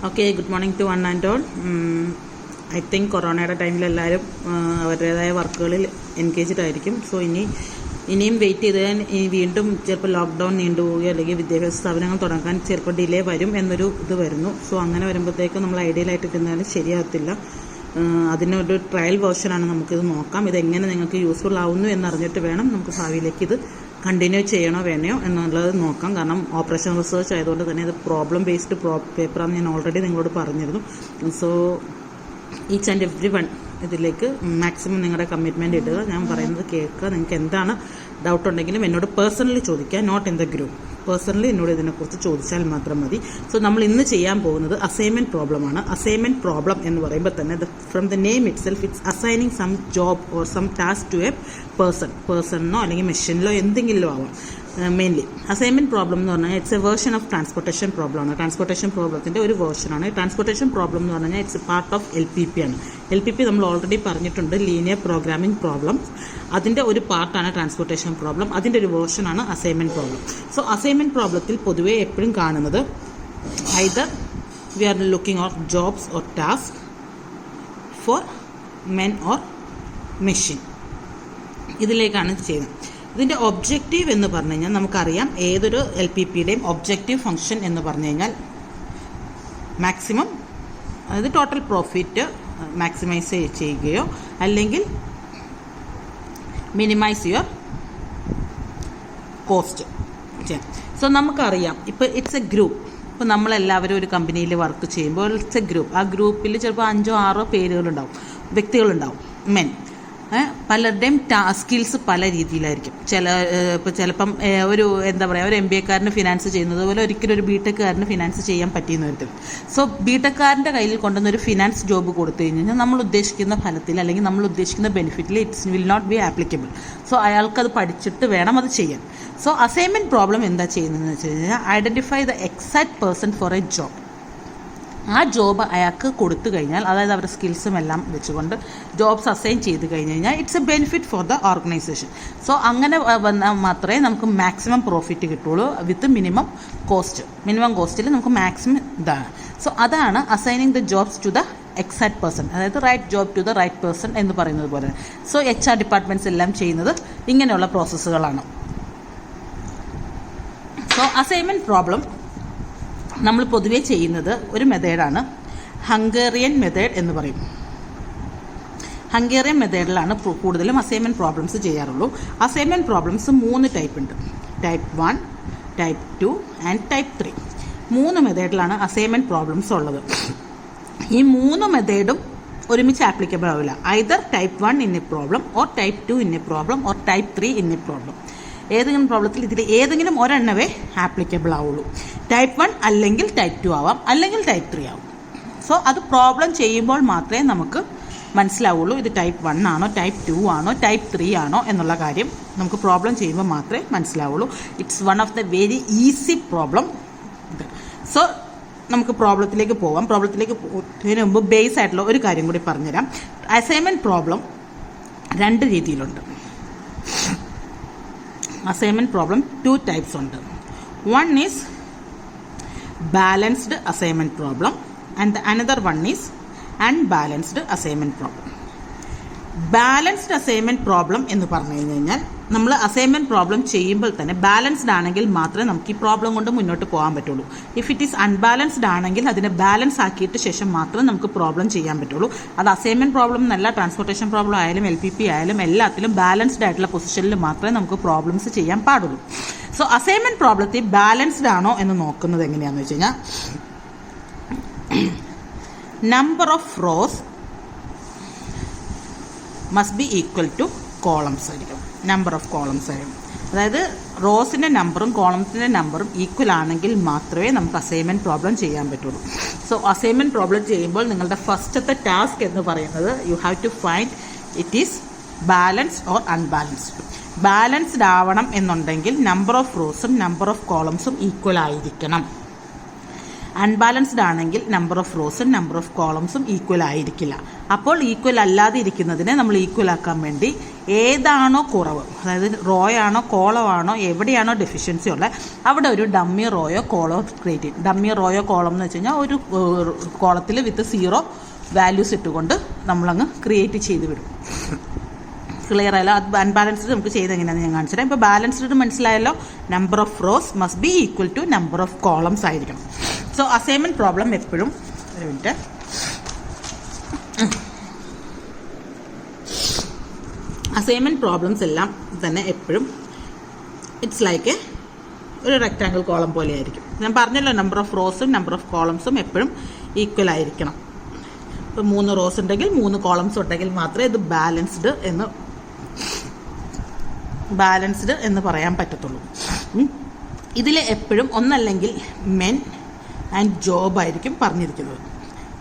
Okay, good morning to one and all. I think കൊറോണയുടെ ടൈമിൽ എല്ലാവരും അവരുടേതായ വർക്കുകളിൽ എൻഗേജ്ഡ് ആയിരിക്കും. സോ ഇനിയും വെയിറ്റ് ചെയ്താൽ വീണ്ടും ചിലപ്പോൾ ലോക്ക്ഡൗൺ നീണ്ടുപോവുകയോ അല്ലെങ്കിൽ വിദ്യാഭ്യാസ സ്ഥാപനങ്ങൾ തുടങ്ങാൻ ചിലപ്പോൾ ഡിലേ വരും എന്നൊരു ഇത് വരുന്നു. സോ അങ്ങനെ വരുമ്പോഴത്തേക്കും നമ്മൾ ഐഡിയലായിട്ട് ഇരുന്നാലും ശരിയാകത്തില്ല. അതിനൊരു ട്രയൽ വേർഷനാണ്. നമുക്കിത് നോക്കാം. ഇതെങ്ങനെ നിങ്ങൾക്ക് യൂസ്ഫുൾ ആവുന്നു എന്നറിഞ്ഞിട്ട് വേണം നമുക്ക് ഭാവിയിലേക്ക് ഇത് കണ്ടിന്യൂ ചെയ്യണോ വേണയോ എന്നുള്ളത് നോക്കാം. കാരണം ഓപ്പറേഷൻ റിസർച്ച് ആയതുകൊണ്ട് തന്നെ ഇത് പ്രോബ്ലം ബേസ്ഡ് പേപ്പറാണെന്ന് ഞാൻ ഓൾറെഡി നിങ്ങളോട് പറഞ്ഞിരുന്നു. So each and every one ഇതിലേക്ക് മാക്സിമം നിങ്ങളുടെ കമ്മിറ്റ്മെൻറ്റ് ഇടുക. ഞാൻ പറയുന്നത് കേൾക്കുക. നിങ്ങൾക്ക് എന്താണ് ഡൗട്ട് ഉണ്ടെങ്കിലും എന്നോട് പേഴ്സണലി ചോദിക്കുക, not in the group. Personally എന്നോട് ഇതിനെക്കുറിച്ച് ചോദിച്ചാൽ മാത്രം മതി. സോ നമ്മൾ ഇന്ന് ചെയ്യാൻ പോകുന്നത് അസൈൻമെൻറ്റ് പ്രോബ്ലമാണ്. അസൈൻമെൻറ്റ് പ്രോബ്ലം എന്ന് പറയുമ്പോൾ തന്നെ from the name itself it's assigning some job or some task to a പേഴ്സണിനോ അല്ലെങ്കിൽ മെഷീനിലോ എന്തെങ്കിലും ആവാം. മെയിൻലി അസൈൻമെൻറ്റ് പ്രോബ്ലം എന്ന് പറഞ്ഞാൽ it's a version of transportation പ്രോബ്ലമാണ്. ട്രാൻസ്പോർട്ടേഷൻ പ്രോബ്ലത്തിൻ്റെ ഒരു വേർഷനാണ്. ട്രാൻസ്പോർട്ടേഷൻ പ്രോബ്ലം എന്ന് പറഞ്ഞാൽ ഇറ്റ്സ് പാർട്ട് ഓഫ് LPP ആണ്. LPP നമ്മൾ ഓൾറെഡി പറഞ്ഞിട്ടുണ്ട്, ലീനിയർ പ്രോഗ്രാമിംഗ് പ്രോബ്ലം. അതിൻ്റെ ഒരു പാർട്ടാണ് ട്രാൻസ്പോർട്ടേഷൻ പ്രോബ്ലം. അതിൻ്റെ ഒരു വേർഷനാണ് അസൈൻമെൻറ്റ് പ്രോബ്ലം. സോ അസൈൻമെൻറ്റ് പ്രോബ്ലത്തിൽ പൊതുവേ എപ്പോഴും കാണുന്നത് either we are looking of jobs or task for men or machine. ഇതിലേക്കാണ് ചെയ്യുന്നത്. ഇതിൻ്റെ ഒബ്ജക്റ്റീവ് എന്ന് പറഞ്ഞു കഴിഞ്ഞാൽ നമുക്കറിയാം, ഏതൊരു LPPയുടെയും ഒബ്ജക്റ്റീവ് ഫംഗ്ഷൻ എന്ന് പറഞ്ഞു കഴിഞ്ഞാൽ മാക്സിമം, അതായത് ടോട്ടൽ പ്രോഫിറ്റ് മാക്സിമൈസ് ചെയ്യുകയോ അല്ലെങ്കിൽ മിനിമൈസ് യുവർ കോസ്റ്റ്. സോ നമുക്കറിയാം, ഇപ്പോൾ ഇറ്റ്സ് എ ഗ്രൂപ്പ്. ഇപ്പോൾ നമ്മളെല്ലാവരും ഒരു കമ്പനിയിൽ വർക്ക് ചെയ്യുമ്പോൾ ഇറ്റ്സ് എ ഗ്രൂപ്പ്. ആ ഗ്രൂപ്പിൽ ചിലപ്പോൾ 5-6 പേരുകളുണ്ടാവും, വ്യക്തികളുണ്ടാവും, മെൻ. പലരുടെയും സ്കിൽസ് പല രീതിയിലായിരിക്കും. ചിലപ്പം ഒരു ഒരു MBAക്കാരന് ഫിനാൻസ് ചെയ്യുന്നത് പോലെ ഒരിക്കലും ഒരു BTECകാരന് ഫിനാൻസ് ചെയ്യാൻ പറ്റിയെന്ന് വരും. സോ BTECകാരൻ്റെ കയ്യിൽ കൊണ്ടുവന്നൊരു ഫിനാൻസ് ജോബ് കൊടുത്തു കഴിഞ്ഞാൽ നമ്മൾ ഉദ്ദേശിക്കുന്ന ഫലത്തിൽ അല്ലെങ്കിൽ നമ്മൾ ഉദ്ദേശിക്കുന്ന ബെനിഫിറ്റിൽ it's will not be applicable. So അയാൾക്കത് പഠിച്ചിട്ട് വേണം അത് ചെയ്യാൻ. സോ അസൈൻമെൻറ്റ് പ്രോബ്ലം എന്താ ചെയ്യുന്നതെന്ന് വെച്ച് കഴിഞ്ഞാൽ identify the exact person for A job. ആ ജോബ് അയാൾക്ക് കൊടുത്തു കഴിഞ്ഞാൽ, അതായത് അവരുടെ സ്കിൽസും എല്ലാം വെച്ചുകൊണ്ട് ജോബ്സ് അസൈൻ ചെയ്ത് കഴിഞ്ഞ് കഴിഞ്ഞാൽ it's a benefit for the organisation. So അങ്ങനെ വന്നാൽ മാത്രമേ നമുക്ക് മാക്സിമം പ്രോഫിറ്റ് കിട്ടുള്ളൂ വിത്ത് മിനിമം കോസ്റ്റ്. മിനിമം കോസ്റ്റിൽ നമുക്ക് മാക്സിമം ഇതാണ്. സോ അതാണ് assigning the jobs to the exact person, അതായത് right job to the right person എന്ന് പറയുന്നത് പോലെ. സോ HR ഡിപ്പാർട്ട്മെൻറ്റ്സ് എല്ലാം ചെയ്യുന്നത് ഇങ്ങനെയുള്ള പ്രോസസ്സുകളാണ്. സോ അസൈൻമെൻറ്റ് പ്രോബ്ലം നമ്മൾ പൊതുവേ ചെയ്യുന്നത് ഒരു മെത്തേഡാണ്, ഹംഗേറിയൻ മെത്തേഡ് എന്ന് പറയും. ഹംഗേറിയൻ മെത്തേഡിലാണ് കൂടുതലും അസൈൻമെൻറ്റ് പ്രോബ്ലംസ് ചെയ്യാറുള്ളൂ. അസൈൻമെൻറ്റ് പ്രോബ്ലംസ് 3 ടൈപ്പ് ഉണ്ട്. Type 1, type 2 and type 3. 3 മെത്തേഡിലാണ് അസൈൻമെൻറ്റ് പ്രോബ്ലംസ് ഉള്ളത്. ഈ 3 മെത്തേഡും ഒരുമിച്ച് ആപ്ലിക്കബിൾ ആവില്ല. Either type 1 in a problem or type 2 in a problem or type 3 in a problem. ഏതെങ്കിലും പ്രോബ്ലത്തിൽ ഇതിൽ ഏതെങ്കിലും ഒരെണ്ണവേ ആപ്ലിക്കബിൾ ആവുള്ളൂ. ടൈപ്പ് 1 അല്ലെങ്കിൽ ടൈപ്പ് 2 ആവാം, അല്ലെങ്കിൽ ടൈപ്പ് 3 ആവും. സോ അത് പ്രോബ്ലം ചെയ്യുമ്പോൾ മാത്രമേ നമുക്ക് മനസ്സിലാവുള്ളൂ ഇത് ടൈപ്പ് 1 ആണോ ടൈപ്പ് 2 ആണോ ടൈപ്പ് 3 ആണോ എന്നുള്ള കാര്യം നമുക്ക് പ്രോബ്ലം ചെയ്യുമ്പോൾ മാത്രമേ മനസ്സിലാവുള്ളൂ. It's one of the very easy problem. So നമുക്ക് പ്രോബ്ലത്തിലേക്ക് പോവാം. പ്രോബ്ലത്തിലേക്ക് പോകുന്നതിന് മുമ്പ് ബേസ് ആയിട്ടുള്ള ഒരു കാര്യം കൂടി പറഞ്ഞുതരാം. അസൈൻമെൻറ്റ് പ്രോബ്ലം 2 രീതിയിലുണ്ട്. അസൈൻമെൻറ്റ് പ്രോബ്ലം 2 ടൈപ്സ് ഉണ്ട്. One is balanced assignment problem and the another one is unbalanced assignment problem. Balanced assignment problem എന്ന് പറഞ്ഞു കഴിഞ്ഞാൽ നമ്മൾ അസൈൻമെൻറ്റ് പ്രോബ്ലം ചെയ്യുമ്പോൾ തന്നെ ബാലൻസ്ഡ് ആണെങ്കിൽ മാത്രമേ നമുക്ക് ഈ പ്രോബ്ലം കൊണ്ട് മുന്നോട്ട് പോകാൻ പറ്റുള്ളൂ. ഇഫ് ഇറ്റ് ഈസ് അൺബാലൻസ്ഡ് ആണെങ്കിൽ അതിനെ ബാലൻസ് ആക്കിയിട്ട് ശേഷം മാത്രമേ നമുക്ക് പ്രോബ്ലം ചെയ്യാൻ പറ്റുള്ളൂ. അത് അസൈൻമെൻറ്റ് പ്രോബ്ലം എന്നല്ല, ട്രാൻസ്പോർട്ടേഷൻ പ്രോബ്ലം ആയാലും LPP ആയാലും എല്ലാത്തിലും ബാലൻസ്ഡ് ആയിട്ടുള്ള പൊസിഷനിൽ മാത്രമേ നമുക്ക് പ്രോബ്ലംസ് ചെയ്യാൻ പാടുള്ളൂ. സോ അസൈൻമെൻറ്റ് പ്രോബ്ലത്തിൽ ബാലൻസ്ഡ് ആണോ എന്ന് നോക്കുന്നത് എങ്ങനെയാണെന്ന് വെച്ച് കഴിഞ്ഞാൽ, number of rows must be equal to columns ആയിരിക്കും. നമ്പർ ഓഫ് കോളംസ് ആയിരിക്കും. അതായത് റോസിൻ്റെ നമ്പറും കോളംസിൻ്റെ നമ്പറും ഈക്വൽ ആണെങ്കിൽ മാത്രമേ നമുക്ക് അസൈൻമെൻറ്റ് പ്രോബ്ലം ചെയ്യാൻ പറ്റുള്ളൂ. സോ അസൈൻമെൻറ്റ് പ്രോബ്ലം ചെയ്യുമ്പോൾ നിങ്ങളുടെ ഫസ്റ്റത്തെ ടാസ്ക് എന്ന് പറയുന്നത് you have to find it is balanced or unbalanced. Balanced ആവണം എന്നുണ്ടെങ്കിൽ നമ്പർ ഓഫ് റോസും നമ്പർ ഓഫ് കോളംസും ഈക്വൽ ആയിരിക്കണം. അൺബാലൻസ്ഡ് ആണെങ്കിൽ നമ്പർ ഓഫ് റോസും നമ്പർ ഓഫ് കോളംസും ഈക്വൽ ആയിരിക്കില്ല. അപ്പോൾ ഈക്വൽ അല്ലാതെ ഇരിക്കുന്നതിനെ നമ്മൾ ഈക്വൽ ആക്കാൻ വേണ്ടി ഏതാണോ കുറവ്, അതായത് റോയാണോ കോളമാണോ എവിടെയാണോ ഡെഫിഷ്യൻസി ഉള്ളത് അവിടെ ഒരു ഡമ്മി റോയോ കോളോ ക്രിയേറ്റ് ചെയ്യും. ഡമ്മി റോയോ കോളം എന്ന് വെച്ച് കഴിഞ്ഞാൽ ഒരു കോളത്തിൽ വിത്ത് 0 വാല്യൂസ് ഇട്ടുകൊണ്ട് നമ്മളങ്ങ് ക്രിയേറ്റ് ചെയ്ത് വിടും. ക്ലിയർ ആയല്ലോ? അത് അൺബാലൻസ്ഡ് നമുക്ക് ചെയ്ത് എങ്ങനെയാണെന്ന് ഞാൻ കാണിച്ചു തരാം. ഇപ്പോൾ ബാലൻസ്ഡ് മനസ്സിലായല്ലോ. Number of rows must be equal to number of columns ആയിരിക്കണം. സോ അസൈൻമെൻറ്റ് പ്രോബ്ലം എപ്പോഴും ഒരു മിനിറ്റ്, അസൈൻമെൻറ്റ് പ്രോബ്ലംസ് എല്ലാം തന്നെ എപ്പോഴും ഇറ്റ്സ് ലൈക്ക് ഒരു റെക്റ്റാങ്കിൾ കോളം പോലെ ആയിരിക്കും. ഞാൻ പറഞ്ഞല്ലോ നമ്പർ ഓഫ് റോസും നമ്പർ ഓഫ് കോളംസും എപ്പോഴും ഈക്വൽ ആയിരിക്കണം. ഇപ്പോൾ 3 റോസ് ഉണ്ടെങ്കിൽ 3 കോളംസ് ഉണ്ടെങ്കിൽ മാത്രമേ ഇത് ബാലൻസ്ഡ് എന്ന് പറയാൻ പറ്റത്തുള്ളൂ. ഇതിൽ എപ്പോഴും ഒന്നല്ലെങ്കിൽ മെൻ ആൻഡ് ജോബ് ആയിരിക്കും പറഞ്ഞിരിക്കുന്നത്.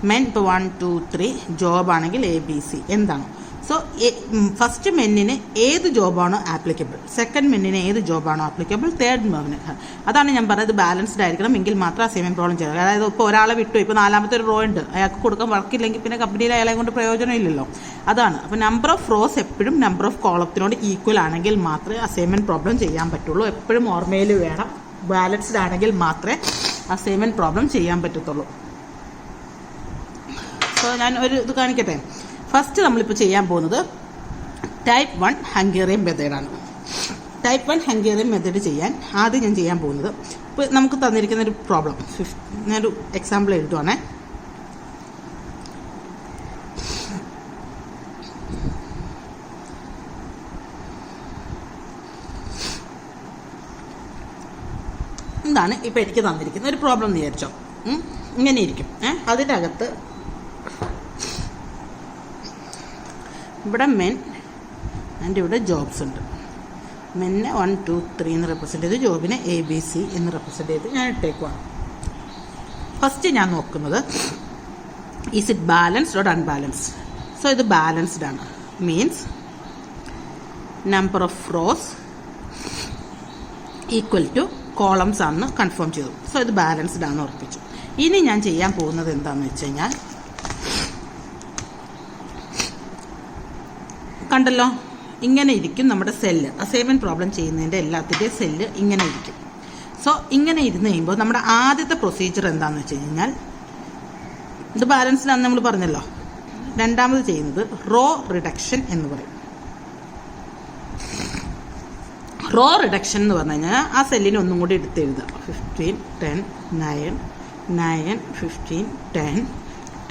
മെൻ ഇപ്പോൾ 1 2 3 ജോബ് ആണെങ്കിൽ ABC എന്താണ്? സോ ഫസ്റ്റ് മെന്നിന് ഏത് ജോബാണോ ആപ്ലിക്കബിൾ, സെക്കൻഡ് മെന്നിന് ഏത് ജോബാണോ ആപ്ലിക്കബിൾ, തേർഡ് മെന്നിന്. അതാണ് ഞാൻ പറഞ്ഞത് ബാലൻസ്ഡ് ആയിരിക്കണം എങ്കിൽ മാത്രം അസൈൻമെൻറ്റ് പ്രോബ്ലം ചെയ്യുക. അതായത് ഇപ്പോൾ ഒരാളെ വിട്ടു, ഇപ്പോൾ 4ാമത്തെ ഒരു റോ ഉണ്ട്, അയാൾക്ക് കൊടുക്കാൻ വർക്കില്ലെങ്കിൽ പിന്നെ കമ്പനിയിൽ അയാളെ കൊണ്ട് പ്രയോജനം ഇല്ലല്ലോ. അതാണ്. അപ്പോൾ നമ്പർ ഓഫ് റോസ് എപ്പോഴും നമ്പർ ഓഫ് കോളത്തിനോട് ഈക്വൽ ആണെങ്കിൽ മാത്രമേ അസൈൻമെൻറ്റ് പ്രോബ്ലം ചെയ്യാൻ പറ്റുള്ളൂ. എപ്പോഴും ഓർമ്മയിൽ വേണം, ബാലൻസ്ഡ് ആണെങ്കിൽ മാത്രമേ അസൈൻമെൻറ്റ് പ്രോബ്ലം ചെയ്യാൻ പറ്റത്തുള്ളൂ. സോ ഞാൻ ഒരു ഇത് കാണിക്കട്ടെ. ഫസ്റ്റ് നമ്മളിപ്പോൾ ചെയ്യാൻ പോകുന്നത് ടൈപ്പ് 1 ഹംഗേറിയൻ മെത്തേഡാണ്. ടൈപ്പ് 1 ഹംഗേറിയൻ മെത്തേഡ് ചെയ്യാൻ ആദ്യം ഞാൻ ചെയ്യാൻ പോകുന്നത്, ഇപ്പോൾ നമുക്ക് തന്നിരിക്കുന്ന ഒരു പ്രോബ്ലം, ഞാനൊരു എക്സാമ്പിൾ എഴുതുവാണേ. എന്താണ് ഇപ്പോൾ എനിക്ക് തന്നിരിക്കുന്ന ഒരു പ്രോബ്ലം എന്ന് വിചാരിച്ചോ. ഇങ്ങനെ ഇരിക്കും. അതിൻ്റെ അകത്ത് ഇവിടെ മെൻ ആൻഡ് ഇവിടെ ജോബ്സ് ഉണ്ട്. മെന്നെ 1 2 3 എന്ന് റെപ്രസെൻറ്റ് ചെയ്ത് ജോബിനെ ABC എന്ന് റെപ്രസെൻറ്റ് ചെയ്ത് ഞാൻ ഇട്ടേക്കുവാണ്. ഫസ്റ്റ് ഞാൻ നോക്കുന്നത് is it balanced or unbalanced. So ഇത് ബാലൻസ്ഡ് ആണ്, means number of rows equal to columns ആണെന്ന് കൺഫേം ചെയ്തു. സോ ഇത് ബാലൻസ്ഡ് ആണെന്ന് ഉറപ്പിച്ചു. ഇനി ഞാൻ ചെയ്യാൻ പോകുന്നത് എന്താണെന്ന് വെച്ച് കഴിഞ്ഞാൽ, കണ്ടല്ലോ ഇങ്ങനെ ഇരിക്കും നമ്മുടെ സെല്ല്. അസൈൻമെൻറ്റ് പ്രോബ്ലം ചെയ്യുന്നതിൻ്റെ എല്ലാത്തിൻ്റെയും സെല്ല് ഇങ്ങനെ ഇരിക്കും. സോ ഇങ്ങനെ ഇരുന്ന് കഴിയുമ്പോൾ നമ്മുടെ ആദ്യത്തെ പ്രൊസീജിയർ എന്താണെന്ന് വെച്ച് കഴിഞ്ഞാൽ, ഇത് ബാലൻസ്ഡാണെന്ന് നമ്മൾ പറഞ്ഞല്ലോ. രണ്ടാമത് ചെയ്യുന്നത് റോ റിഡക്ഷൻ എന്ന് പറയും. റോ റിഡക്ഷൻ എന്ന് പറഞ്ഞു കഴിഞ്ഞാൽ ആ സെല്ലിനെ ഒന്നും കൂടി എടുത്ത് എഴുതുക. 15 10 9 9 15 10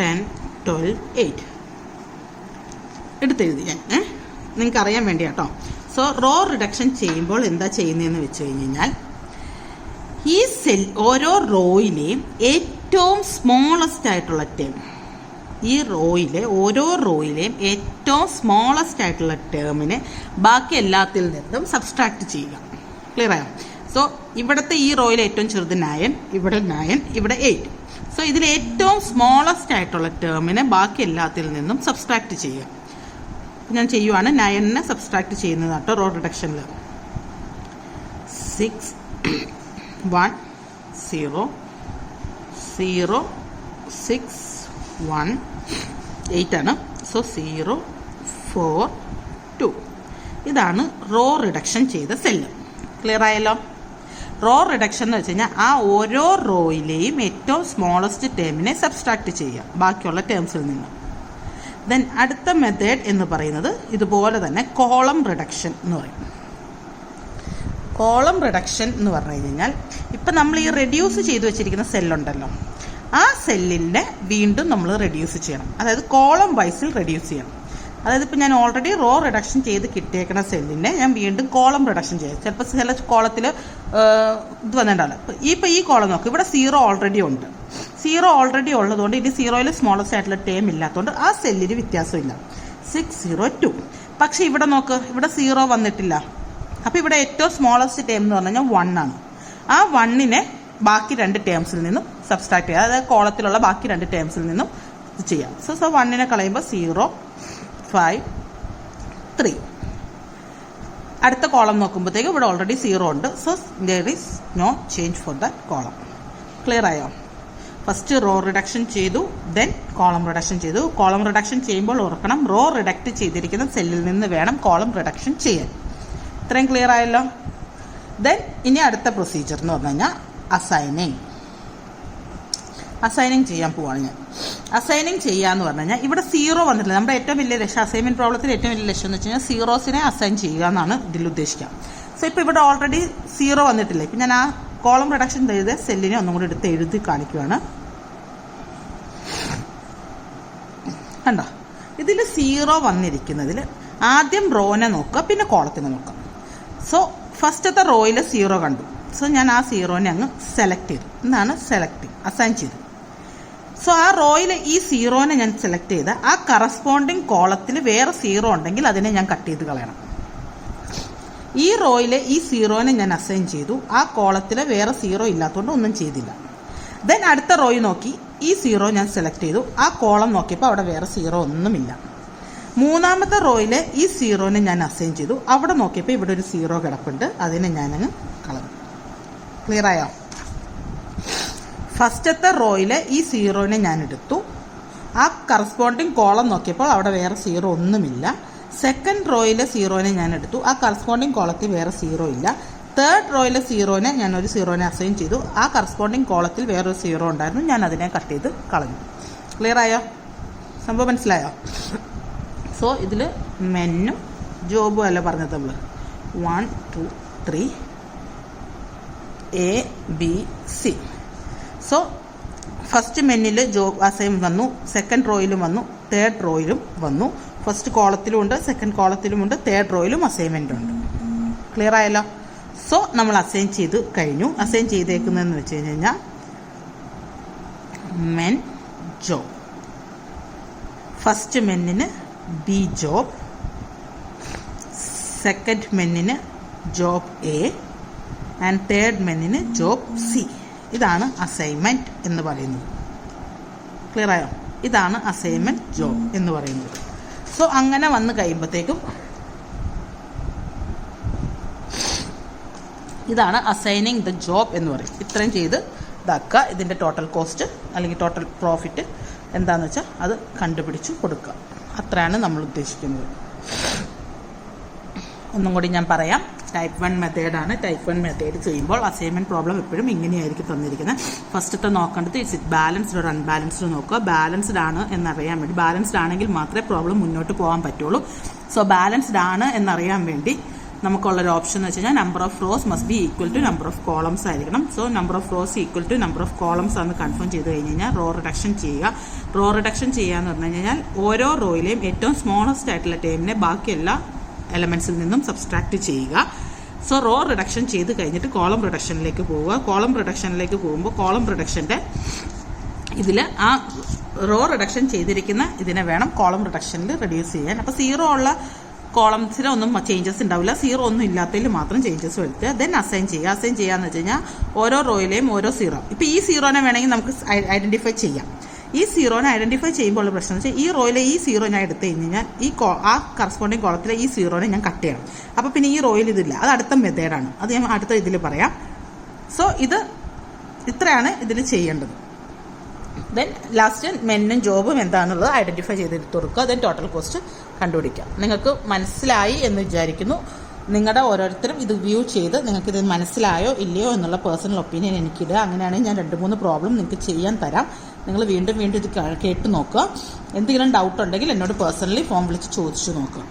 10 12 8 എടുത്തെഴുതി ഞാൻ, നിങ്ങൾക്ക് അറിയാൻ വേണ്ടി കേട്ടോ. സോ റോ റിഡക്ഷൻ ചെയ്യുമ്പോൾ എന്താ ചെയ്യുന്നതെന്ന് വെച്ച് കഴിഞ്ഞാൽ, ഈ ഓരോ റോയിലെയും ഏറ്റവും സ്മോളസ്റ്റ് ആയിട്ടുള്ള ടേം, ഈ റോയിലെ ഓരോ റോയിലെയും ഏറ്റവും സ്മോളസ്റ്റ് ആയിട്ടുള്ള ടേമിനെ ബാക്കി എല്ലാത്തിൽ നിന്നും സബ്സ്ട്രാക്ട് ചെയ്യുക. ക്ലിയർ ആയോ? സോ ഇവിടുത്തെ ഈ റോയിലെ ഏറ്റവും ചെറുത് 9, ഇവിടെ 9, ഇവിടെ 8. സോ ഇതിൽ ഏറ്റവും സ്മോളസ്റ്റ് ആയിട്ടുള്ള ടേമിനെ ബാക്കി എല്ലാത്തിൽ നിന്നും സബ്സ്ട്രാക്ട് ചെയ്യുക. ഞാൻ ചെയ്യുവാണ്, 9നെ സബ്സ്ട്രാക്ട് ചെയ്യുന്നത് കേട്ടോ റോ റിഡക്ഷനിൽ. 6 1 0 0 6 1 8 ആണ്. സോ 0 4 2 ഇതാണ് റോ റിഡക്ഷൻ ചെയ്ത സെല്ല്. ക്ലിയർ ആയല്ലോ? റോ റിഡക്ഷൻ എന്ന് വെച്ച് കഴിഞ്ഞാൽ ആ ഓരോ റോയിലെയും ഏറ്റവും സ്മോളസ്റ്റ് ടേമിനെ സബ്സ്ട്രാക്ട് ചെയ്യുക ബാക്കിയുള്ള ടേംസിൽ നിന്ന്. ദെൻ അടുത്ത മെത്തേഡ് എന്ന് പറയുന്നത് ഇതുപോലെ തന്നെ കോളം റിഡക്ഷൻ എന്ന് പറയും. കോളം റിഡക്ഷൻ എന്ന് പറഞ്ഞു കഴിഞ്ഞാൽ, ഇപ്പം നമ്മൾ ഈ റെഡ്യൂസ് ചെയ്ത് വെച്ചിരിക്കുന്ന സെല്ലുണ്ടല്ലോ, ആ സെല്ലിനെ വീണ്ടും നമ്മൾ റെഡ്യൂസ് ചെയ്യണം. അതായത് കോളം വൈസിൽ റെഡ്യൂസ് ചെയ്യണം. അതായത് ഇപ്പോൾ ഞാൻ ഓൾറെഡി റോ റിഡക്ഷൻ ചെയ്ത് കിട്ടിയേക്കുന്ന സെല്ലിനെ ഞാൻ വീണ്ടും കോളം റിഡക്ഷൻ ചെയ്യും. ചിലപ്പോൾ ചില കോളത്തിൽ ഇത് വന്നിട്ടുണ്ടല്ലോ. ഇപ്പോൾ ഈ കോളം നോക്കും, ഇവിടെ 0 ഓൾറെഡി ഉണ്ട്. 0 ഓൾറെഡി ഉള്ളതുകൊണ്ട് ഇനി 0യിൽ സ്മോളസ്റ്റ് ആയിട്ടുള്ള ടേം ഇല്ലാത്തതുകൊണ്ട് ആ സെല്ലിന് വ്യത്യാസമില്ല. 6 0 2. പക്ഷേ ഇവിടെ നോക്ക്, ഇവിടെ 0 വന്നിട്ടില്ല. അപ്പോൾ ഇവിടെ ഏറ്റവും സ്മോളസ്റ്റ് ടേം എന്ന് പറഞ്ഞു കഴിഞ്ഞാൽ 1 ആണ്. ആ 1നെ ബാക്കി 2 ടേംസിൽ നിന്നും സബ്സ്ട്രാക്ട് ചെയ്യുക. അതായത് കോളത്തിലുള്ള ബാക്കി 2 ടേംസിൽ നിന്നും ഇത് ചെയ്യാം. സോ 1നെ കളയുമ്പോൾ 0 5 3. അടുത്ത കോളം നോക്കുമ്പോഴത്തേക്ക് ഇവിടെ ഓൾറെഡി 0 ഉണ്ട്. So there is no change for that column. Clear ആയോ? ഫസ്റ്റ് റോ റിഡക്ഷൻ ചെയ്തു, ദെൻ കോളം റിഡക്ഷൻ ചെയ്തു. കോളം റിഡക്ഷൻ ചെയ്യുമ്പോൾ ഓർക്കണം, റോ റിഡക്റ്റ് ചെയ്തിരിക്കുന്ന സെല്ലിൽ നിന്ന് വേണം കോളം റിഡക്ഷൻ ചെയ്യാൻ. ഇത്രയും ക്ലിയർ ആയല്ലോ. ദെൻ ഇനി അടുത്ത പ്രൊസീജിയർ എന്ന് പറഞ്ഞു കഴിഞ്ഞാൽ അസൈനിങ് ചെയ്യാൻ പോവാണ് ഞാൻ. അസൈനിങ് ചെയ്യാന്ന് പറഞ്ഞു കഴിഞ്ഞാൽ ഇവിടെ 0 വന്നിട്ടില്ല. നമ്മുടെ ഏറ്റവും വലിയ ലക്ഷ്യം, അസൈൻമെന്റ് പ്രോബ്ലത്തിൽ ഏറ്റവും വലിയ ലക്ഷ്യം എന്ന് വെച്ച് കഴിഞ്ഞാൽ സീറോസിനെ അസൈൻ ചെയ്യുക എന്നാണ് ഇതിൽ ഉദ്ദേശിക്കുക. സോ ഇപ്പോൾ ഇവിടെ ഓൾറെഡി 0 വന്നിട്ടില്ല. ഇപ്പം ഞാൻ ആ കോളം റിഡക്ഷൻ ചെയ്ത് സെല്ലിനെ ഒന്നും കൂടി എടുത്ത് എഴുതി കാണിക്കുകയാണ്. കണ്ടോ, ഇതിൽ 0 വന്നിരിക്കുന്നതിൽ ആദ്യം റോനെ നോക്കുക, പിന്നെ കോളത്തിനെ നോക്കുക. സോ ഫസ്റ്റത്തെ റോയിൽ 0 കണ്ടു. സോ ഞാൻ ആ 0നെ അങ്ങ് സെലക്ട് ചെയ്തു. എന്താണ് സെലക്ടിങ്, അസൈൻ ചെയ്തു. സോ ആ റോയിൽ ഈ 0നെ ഞാൻ സെലക്ട് ചെയ്ത് ആ കറസ്പോണ്ടിങ് കോളത്തിൽ വേറെ 0 ഉണ്ടെങ്കിൽ അതിനെ ഞാൻ കട്ട് ചെയ്ത് കളയണം. ഈ റോയിലെ ഈ 0നെ ഞാൻ അസൈൻ ചെയ്തു, ആ കോളത്തിൽ വേറെ 0 ഇല്ലാത്തതുകൊണ്ട് ഒന്നും ചെയ്തില്ല. ദെൻ അടുത്ത റോയിൽ നോക്കി ഈ 0 ഞാൻ സെലക്ട് ചെയ്തു, ആ കോളം നോക്കിയപ്പോൾ അവിടെ വേറെ 0 ഒന്നുമില്ല. മൂന്നാമത്തെ റോയിൽ ഈ 0നെ ഞാൻ അസൈൻ ചെയ്തു, അവിടെ നോക്കിയപ്പോൾ ഇവിടെ ഒരു 0 കിടപ്പുണ്ട്, അതിനെ ഞാനങ്ങ് കളഞ്ഞു. ക്ലിയർ ആയോ? ഫസ്റ്റത്തെ റോയിൽ ഈ 0നെ ഞാൻ എടുത്തു, ആ കറസ്പോണ്ടിങ് കോളം നോക്കിയപ്പോൾ അവിടെ വേറെ 0 ഒന്നുമില്ല. സെക്കൻഡ് റോയിലെ 0നെ ഞാൻ എടുത്തു, ആ കറസ്പോണ്ടിങ് കോളത്തിൽ വേറെ 0 ഇല്ല. തേർഡ് റോയിലെ 0നെ ഞാൻ ഒരു 0നെ അസൈൻ ചെയ്തു, ആ കറസ്പോണ്ടിങ് കോളത്തിൽ വേറൊരു 0 ഉണ്ടായിരുന്നു, ഞാൻ അതിനെ കട്ട് ചെയ്ത് കളഞ്ഞു. ക്ലിയർ ആയോ? സംഭവം മനസ്സിലായോ? സോ ഇതിൽ മെന്നും ജോബും അല്ല പറഞ്ഞത് നമ്മൾ. 1 2 3 ABC. സോ ഫസ്റ്റ് മെന്നിൽ ജോബ് അസൈൻ വന്നു, സെക്കൻഡ് റോയിലും വന്നു, തേർഡ് റോയിലും വന്നു. ഫസ്റ്റ് കോളത്തിലും ഉണ്ട്, സെക്കൻഡ് കോളത്തിലും ഉണ്ട്, തേർഡ് റോയിലും അസൈൻമെൻ്റ് ഉണ്ട്. ക്ലിയർ ആയല്ലോ? സോ നമ്മൾ അസൈൻ ചെയ്ത് കഴിഞ്ഞു. അസൈൻ ചെയ്തേക്കുന്നതെന്ന് വെച്ച് കഴിഞ്ഞാൽ മെൻ ജോബ്. ഫസ്റ്റ് മെന്നിന് ബി ജോബ്, സെക്കൻഡ് മെന്നിന് ജോബ് എ ആൻഡ് തേർഡ് മെന്നിന് ജോബ് സി. ഇതാണ് അസൈൻമെൻറ്റ് എന്ന് പറയുന്നത്. ക്ലിയർ ആയോ? ഇതാണ് അസൈൻമെൻറ്റ് ജോബ് എന്ന് പറയുന്നത്. സോ അങ്ങനെ വന്ന് കഴിയുമ്പോഴത്തേക്കും ഇതാണ് അസൈനിങ് ദ ജോബ് എന്ന് പറയും. ഇത്രയും ചെയ്ത് ഇതാക്കുക. ഇതിൻ്റെ ടോട്ടൽ കോസ്റ്റ് അല്ലെങ്കിൽ ടോട്ടൽ പ്രോഫിറ്റ് എന്താണെന്ന് വെച്ചാൽ അത് കണ്ടുപിടിച്ച് കൊടുക്കുക. അത്രയാണ് നമ്മൾ ഉദ്ദേശിക്കുന്നത്. ഒന്നും കൂടി ഞാൻ പറയാം. ടൈപ്പ് 1 മെത്തേഡാണ്. ടൈപ്പ് 1 മെത്തേഡ് ചെയ്യുമ്പോൾ അസൈൻമെൻറ്റ് പ്രോബ്ലം എപ്പോഴും ഇങ്ങനെയായിരിക്കും തന്നിരിക്കുന്നത്. ഫസ്റ്റത്തെ നോക്കേണ്ടത് ഇറ്റ്സ് ബാലൻസ്ഡ് ഒരു അൺബാലൻസ്ഡ് നോക്കുക. ബാലൻസ്ഡ് ആണ് എന്നറിയാൻ വേണ്ടി, ബാലൻസ്ഡ് ആണെങ്കിൽ മാത്രമേ പ്രോബ്ലം മുന്നോട്ട് പോകാൻ പറ്റുള്ളൂ. സോ ബാലൻസ്ഡ് ആണ് എന്നറിയാൻ വേണ്ടി നമുക്കുള്ളൊരു ഓപ്ഷൻ എന്ന് വെച്ച് കഴിഞ്ഞാൽ number of rows must be equal to number of columns ആയിരിക്കണം. So number of rows equal to number of columns ആണെന്ന് കൺഫേം ചെയ്ത് കഴിഞ്ഞ് കഴിഞ്ഞാൽ റോ റിഡക്ഷൻ ചെയ്യുക. റോ റിഡക്ഷൻ ചെയ്യുക എന്ന് പറഞ്ഞു കഴിഞ്ഞാൽ ഓരോ റോയിലെയും ഏറ്റവും സ്മോളസ്റ്റ് ആയിട്ടുള്ള ടേമിനെ ബാക്കി എല്ലാ എലമെൻസിൽ നിന്നും സബ്സ്ട്രാക്ട് ചെയ്യുക. സോ റോ റിഡക്ഷൻ ചെയ്ത് കഴിഞ്ഞിട്ട് കോളം റിഡക്ഷനിലേക്ക് പോവുക. കോളം റിഡക്ഷനിലേക്ക് പോകുമ്പോൾ കോളം റിഡക്ഷൻ്റെ ഇതിൽ ആ റോ റിഡക്ഷൻ ചെയ്തിരിക്കുന്ന ഇതിനെ വേണം കോളം റിഡക്ഷനിൽ റെഡ്യൂസ് ചെയ്യാൻ. അപ്പോൾ 0 ഉള്ള കോളംസിലൊന്നും ചേഞ്ചസ് ഉണ്ടാവില്ല, 0 ഒന്നും ഇല്ലാത്തതിൽ മാത്രം ചേഞ്ചസ് വരുത്തുക. ദെൻ അസൈൻ ചെയ്യുക. അസൈൻ ചെയ്യാന്ന് വെച്ച് കഴിഞ്ഞാൽ ഓരോ റോയിലെയും ഓരോ 0. ഇപ്പോൾ ഈ 0നെ വേണമെങ്കിൽ നമുക്ക് ഐഡൻറ്റിഫൈ ചെയ്യാം. ഈ 0നെ ഐഡൻറ്റിഫൈ ചെയ്യുമ്പോൾ ഉള്ള പ്രശ്നം എന്ന് വെച്ചാൽ ഈ റോയിലെ ഈ 0 ഞാൻ എടുത്തു കഴിഞ്ഞ് കഴിഞ്ഞാൽ ആ കറസ്പോണ്ടിങ് കോളത്തിലെ ഈ 0നെ ഞാൻ കട്ട് ചെയ്യണം. അപ്പോൾ പിന്നെ ഈ റോയിൽ ഇതില്ല. അത് അടുത്ത മെത്തേഡാണ്. അത് ഞാൻ അടുത്ത ഇതിൽ പറയാം. സോ ഇത്രയാണ് ഇതിൽ ചെയ്യേണ്ടത്. ദെൻ ലാസ്റ്റ് മെന്നും ജോബും എന്താണെന്നുള്ളത് ഐഡൻറ്റിഫൈ ചെയ്തെടുത്ത് കൊടുക്കുക. ദെൻ ടോട്ടൽ കോസ്റ്റ് കണ്ടുപിടിക്കുക. നിങ്ങൾക്ക് മനസ്സിലായി എന്ന് വിചാരിക്കുന്നു. നിങ്ങളുടെ ഓരോരുത്തരും ഇത് വ്യൂ ചെയ്ത് നിങ്ങൾക്കിത് മനസ്സിലായോ ഇല്ലയോ എന്നുള്ള പേഴ്സണൽ ഒപ്പീനിയൻ എനിക്കിടുക. അങ്ങനെയാണെങ്കിൽ ഞാൻ 2-3 പ്രോബ്ലം നിങ്ങൾക്ക് ചെയ്യാൻ തരാം. നിങ്ങൾ വീണ്ടും ഇത് കേട്ട് നോക്കുക. എന്തെങ്കിലും ഡൗട്ട് ഉണ്ടെങ്കിൽ എന്നോട് പേഴ്സണലി ഫോൺ വിളിച്ച് ചോദിച്ചു നോക്കുക.